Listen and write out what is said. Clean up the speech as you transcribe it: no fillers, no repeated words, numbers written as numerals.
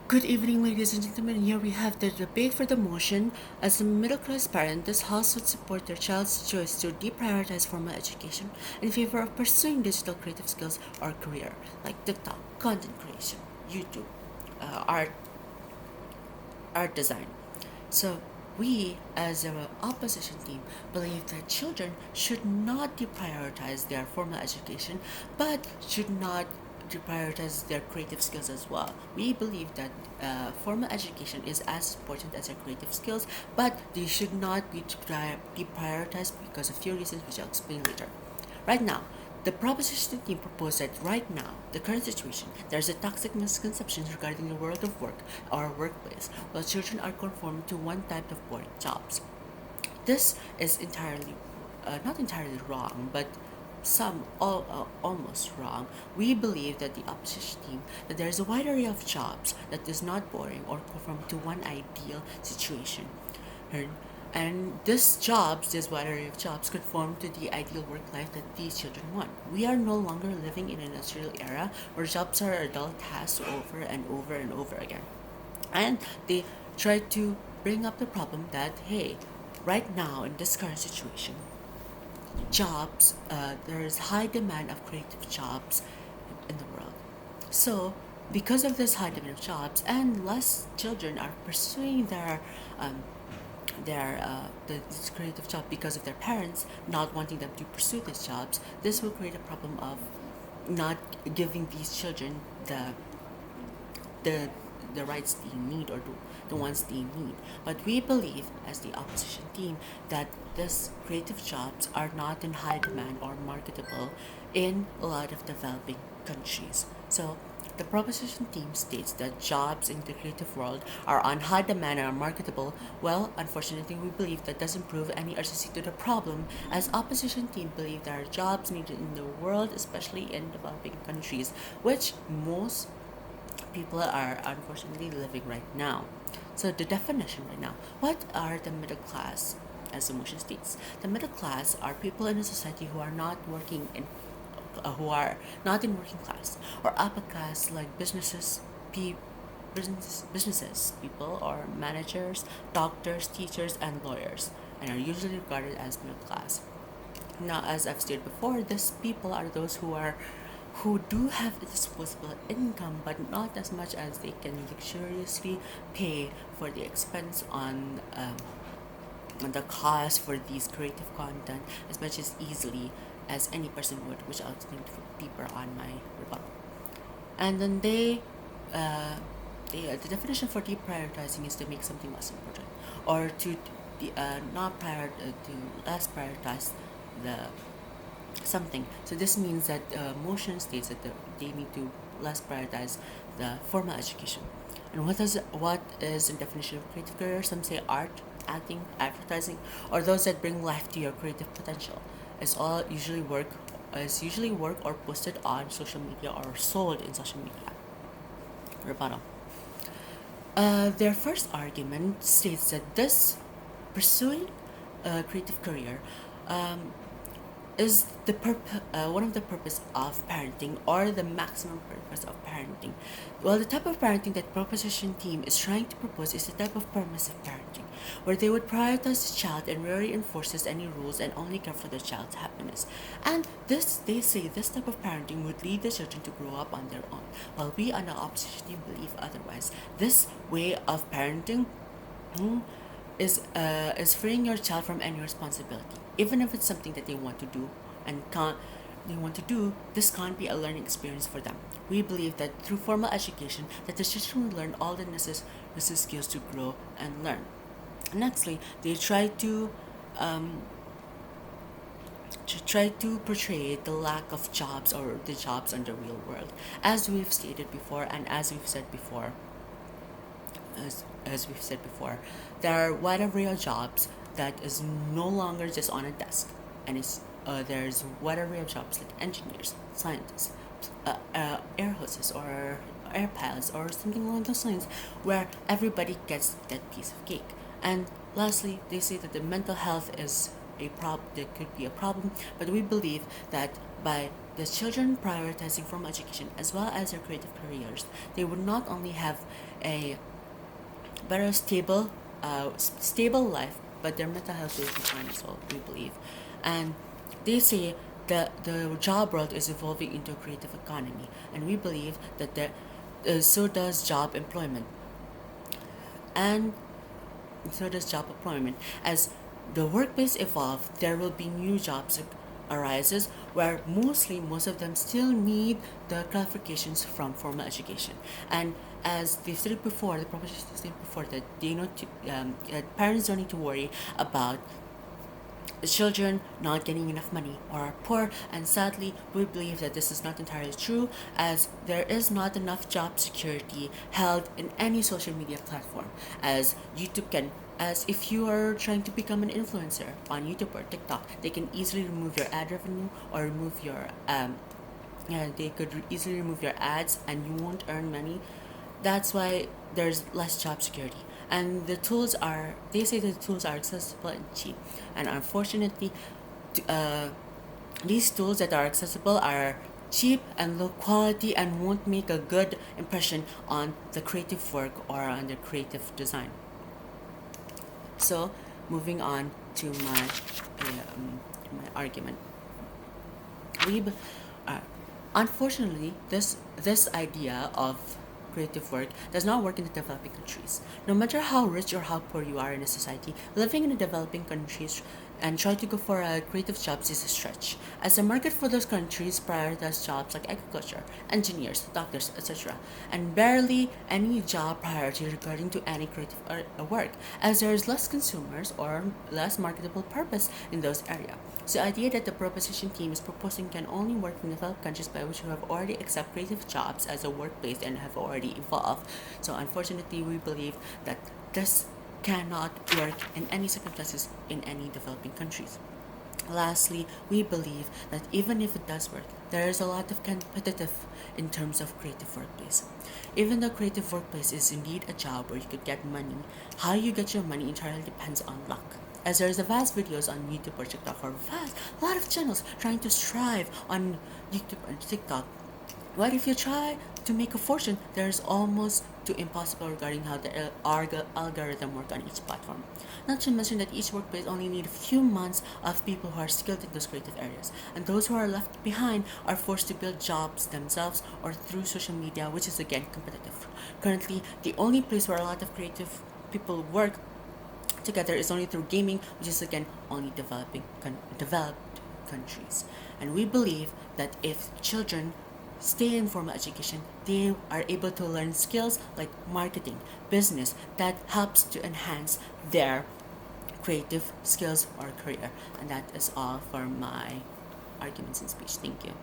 Good evening, ladies and gentlemen. Here we have the debate for the motion. As a middle class parent, this House would support their child's choice to deprioritize formal education in favor of pursuing digital creative skills or career like TikTok, content creation, YouTube, art, art design. So, we, as an opposition team, believe that children should not deprioritize their formal education, but should not deprioritize their creative skills as well. We believe that formal education is as important as their creative skills, but they should not be deprioritized because of few reasons, which I'll explain later. Right now, the proposition team proposed that right now, the current situation, there's a toxic misconception regarding the world of work or workplace, while children are conformed to one type of boring jobs. This is not entirely wrong, but almost wrong. We believe that the opposition team that there is a wide array of jobs that is not boring or conform to one ideal situation. And this wide array of jobs conform to the ideal work life that these children want. We are no longer living in an industrial era where jobs are a dull task over and over and over again. And they try to bring up the problem that, hey, right now in this current situation, there is high demand of creative jobs in the world. So, because of this high demand of jobs and less children are pursuing um, this creative job because of their parents not wanting them to pursue these jobs, this will create a problem of not giving these children the the rights they need or the ones they need. But we believe, as the opposition team, that these creative jobs are not in high demand or marketable in a lot of developing countries. So the proposition team states that jobs in the creative world are on high demand and are marketable. Well, unfortunately, we believe that doesn't prove any urgency to the problem, as opposition team believe there are jobs needed in the world, especially in developing countries, which most people are unfortunately living right now. So the definition right now, what are the middle class? As the motion states, the middle class are people in a society who are not working in who are not in working class or upper class, like businesses people or managers, doctors, teachers, and lawyers, and are usually regarded as middle class. Now, as I've stated before, these people are those who do have a disposable income, but not as much as they can luxuriously pay for the expense on the cost for these creative content as much as easily as any person would, which I'll explain deeper on my rebuttal. And then the definition for deprioritizing is to make something less important, or to not prior to less prioritize the something. So this means that motion states that they need to less prioritize the formal education. And what is the definition of creative career? Some say art, acting, advertising, or those that bring life to your creative potential. It's all usually work is usually work or posted on social media or sold in social media. Rebuttal. Their first argument states that this pursuing a creative career um, is one of the purpose of parenting or the maximum purpose of parenting. Well, the type of parenting that proposition team is trying to propose is the type of permissive parenting, where they would prioritize the child and rarely enforces any rules and only care for the child's happiness. And they say this type of parenting would lead the children to grow up on their own, while we on the opposition team believe otherwise. This way of parenting hmm, is freeing your child from any responsibility, even if it's something that they want to do and can't. They want to do this can't be a learning experience for them. We believe that through formal education, that the children will learn all the necessary skills to grow and learn. Nextly, they um, try to portray the lack of jobs or the jobs in the real world, as we've stated before and as we've said before, there are wide array of jobs that is no longer just on a desk, and there's wide array of jobs like engineers, scientists, air hostess, or air pilots, or something along those lines, where everybody gets that piece of cake. And lastly, they say that the mental health is a problem. That could be a problem, but we believe that by the children prioritizing formal education as well as their creative careers, they would not only have a better stable life, but their mental health will be fine as well, we believe. And they say that the job world is evolving into a creative economy, and we believe that so does job employment. And so does job employment. As the workplace evolves, there will be new jobs arises where most of them still need the qualifications from formal education. And as they've stated before, the proposition stated before, that parents don't need to worry about the children not getting enough money or are poor, and sadly we believe that this is not entirely true, as there is not enough job security held in any social media platform, as YouTube can, as if you are trying to become an influencer on YouTube or TikTok, they can easily remove your ad revenue or remove your they could easily remove your ads and you won't earn money. That's why there's less job security. And they say the tools are accessible and cheap. And unfortunately, these tools that are accessible are cheap and low quality and won't make a good impression on the creative work or on the creative design. So, moving on to my argument. We, unfortunately, this idea of creative work does not work in the developing countries. No matter how rich or how poor you are in a society, living in the developing countries and try to go for creative jobs is a stretch, as the market for those countries prioritize jobs like agriculture, engineers, doctors, etc., and barely any job priority regarding to any creative work, as there is less consumers or less marketable purpose in those areas. So the idea that the proposition team is proposing can only work in developed countries by which who have already accepted creative jobs as a workplace and have already evolved. So unfortunately, we believe that this cannot work in any circumstances in any developing countries. Lastly, we believe that even if it does work, there is a lot of competitive in terms of creative workplace. Even though creative workplace is indeed a job where you could get money, how you get your money entirely depends on luck. As there's a vast videos on YouTube or TikTok, or a lot of channels trying to strive on YouTube and TikTok. What if you try to make a fortune? There's almost too impossible regarding how the algorithm work on each platform. Not to mention that each workplace only need a few months of people who are skilled in those creative areas, and those who are left behind are forced to build jobs themselves or through social media, which is again competitive. Currently, the only place where a lot of creative people work together is only through gaming, which is again only developed countries. And we believe that if children stay in formal education, they are able to learn skills like marketing, business, that helps to enhance their creative skills or career. And that is all for my arguments and speech. Thank you.